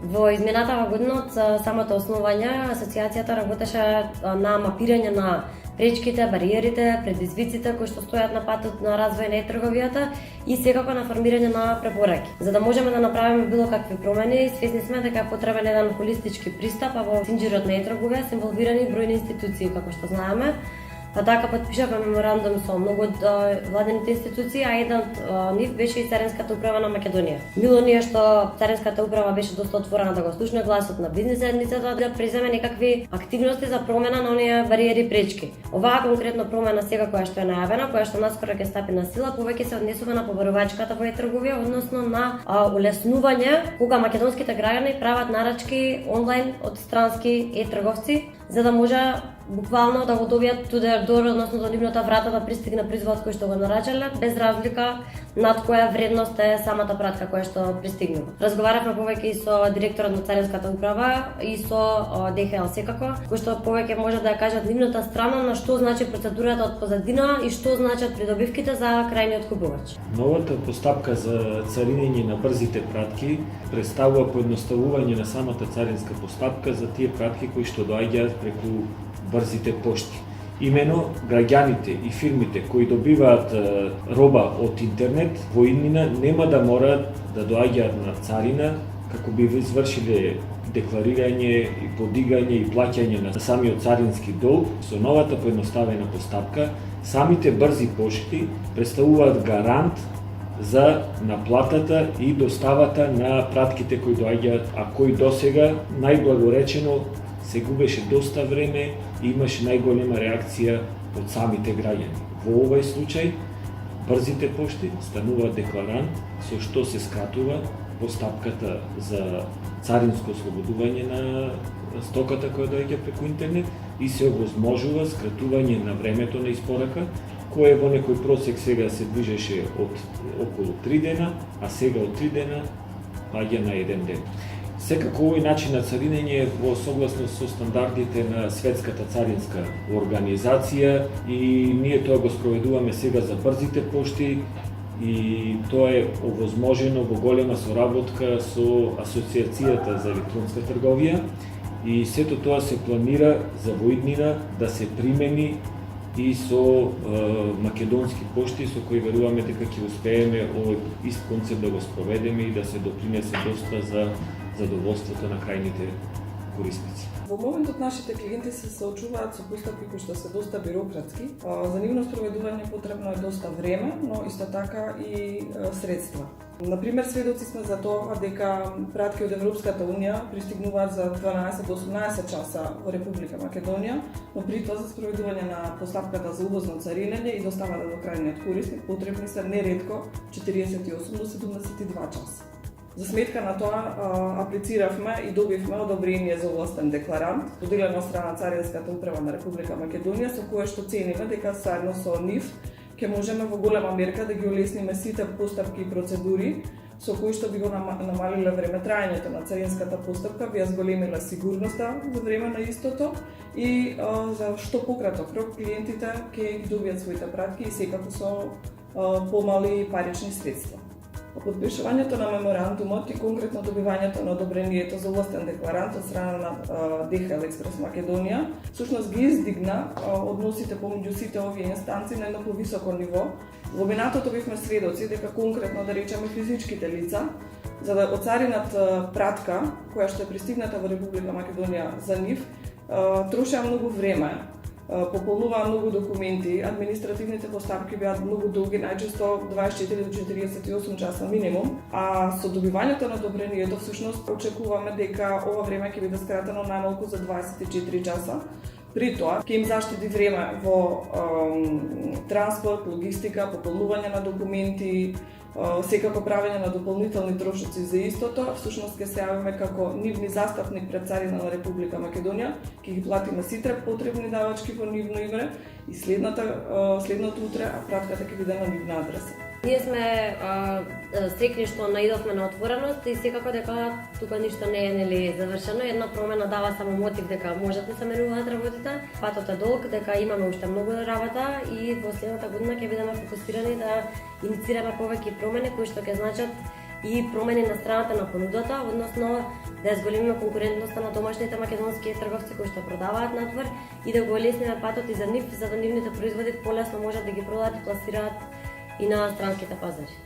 Во изминатава година од самото основање, асоциацијата работеше на мапирање на пречките, бариерите, предизвиците кои што стојат на патот на развој на трговијата и секако на формирање на препораки. За да можеме да направиме било какви промени, свесни сме дека е потребен еден холистички пристап, а во синџирот на трговија се инволвирани бројни институции, како што знаеме. Па така потпишавме меморандум со многу од владените институции, а еден од нив беше и Царинската управа на Македонија. Мило ни е што Царинската управа беше доста отворена да го слушне гласот на бизнис заедницата, да преземе некакви активности за промена на оние бариери и пречки. Оваа конкретно промена сега која што е најавена, која што наскоро ќе стапи на сила, повеќе се однесува на побарувачката во трговија, односно на улеснување кога македонските граѓани прават нарачки онлайн од странски трговци, за да може буквално да го добијат односно до нивната врата да пристигне производ кој што го нарачале, без разлика над која вредност е самата пратка која што пристигнува. Разговаравме повеќе и со директорот на Царинската управа и со ДХЛ секако, кој што повеќе може да ја кажат нивната страна на што значи процедурата од позадина и што значат придобивките за крајниот купувач. Новата постапка за царинење на брзите пратки представува поедноставување на самата царинска постапка за тие пратки кои што доаѓаат преку брзите пошти. Имено, граѓаните и фирмите кои добиваат роба од интернет во иднина нема да мораат да доаѓаат на царина како би извршиле декларирање и подигање и плаќање на самиот царински долг. Со новата поедноставена постапка, самите брзи пошти представуваат гарант за наплатата и доставата на пратките кои доаѓаат, а кои досега најблагоречено се губеше доста време и имаше најголема реакција од самите граѓани. Во овој случај, брзите пошти стануваат декларант со што се скратува постапката за царинско ослободување на стоката која доаѓа преку интернет и се овозможува скратување на времето на испорака, кое во некој просек сега се движеше од околу 3 дена, а сега од 3 дена паѓа на 1 ден. Секако овој начин на царинење е во согласност со стандардите на Светската царинска организација и ние тоа го спроведуваме сега за брзите пошти и тоа е овозможено во голема соработка со Асоциацијата за електронска трговија и сето тоа се планира за во иднина да се примени и со македонски пошти со кои веруваме дека ќе успееме овој ист концепт да го спроведеме и да се допринесе доста за задоволството на крајните корисници. Во моментот нашите клиенти се соочуваат со постапки кои што се доста бирократски. За нивно спроведување потребно е доста време, но исто така и средства. Например, сведоци сме за тоа дека пратки од Европската унија пристигнуваат за 12 до 18 часа во Република Македонија, но при тоа за спроведување на постапката за увозно царинење и доставата до крајниот корисник потребни се неретко 48 до 72 часа. За сметка на тоа аплициравме и добивме одобрение за овластен декларант, поделено од страна Царинската управа на Република Македонија, со кое што цениме дека заедно со нив ќе можеме во голема мерка да ги улесниме сите постапки и процедури, со кои што би го намалиле време траењето на царинската постапка, би ја зголемила сигурноста за време на истото и за што пократок рок клиентите ќе ги добијат своите пратки и секако со помали парични средства. Подпишувањето на меморандумот и конкретно добивањето на одобрението за овластен декларант од страна на ДХЛ Експрес Македонија всушност ги издигна односите помеѓу сите овие инстанции на едно повисоко ниво. Во минатото бевме сведоци дека конкретно, да речеме, физичките лица за да оцаринат пратка која што е пристигната во Република Македонија за нив, трошеа многу време, пополнуваа многу документи, административните постапки беа многу долги, најчесто 24 до 48 часа минимум, а со добивањето на одобрението всушност очекуваме дека ова време ќе биде скратено најмалку за 24 часа. При тоа ќе им заштети време во транспорт, логистика, пополнување на документи, секако правење на дополнителни трошоци за истото. Всушност ќе се јавиме како нивни застапник пред царина на Република Македонија, ќе ги платиме сите потребни давачки во нивно име и следното утре пратката ќе биде на нивна адреса. Ние сме срекни што наидовме на отвореност и секако дека тука ништо не е нели завршено. Една промена дава само мотив дека можат да се менуваат работите. Патот е долг, дека имаме уште многу работа и во следната година ќе бидеме фокусирани да иницираме повеќе промени кои што ќе значат и промени на страната на понудата, односно да ја зголемиме конкурентноста на домашните македонски трговци кои што продаваат надвор и да го олесниме патот и за нив, за да нивните производи полесно можат да ги продаат и пласираат и на странските пазари.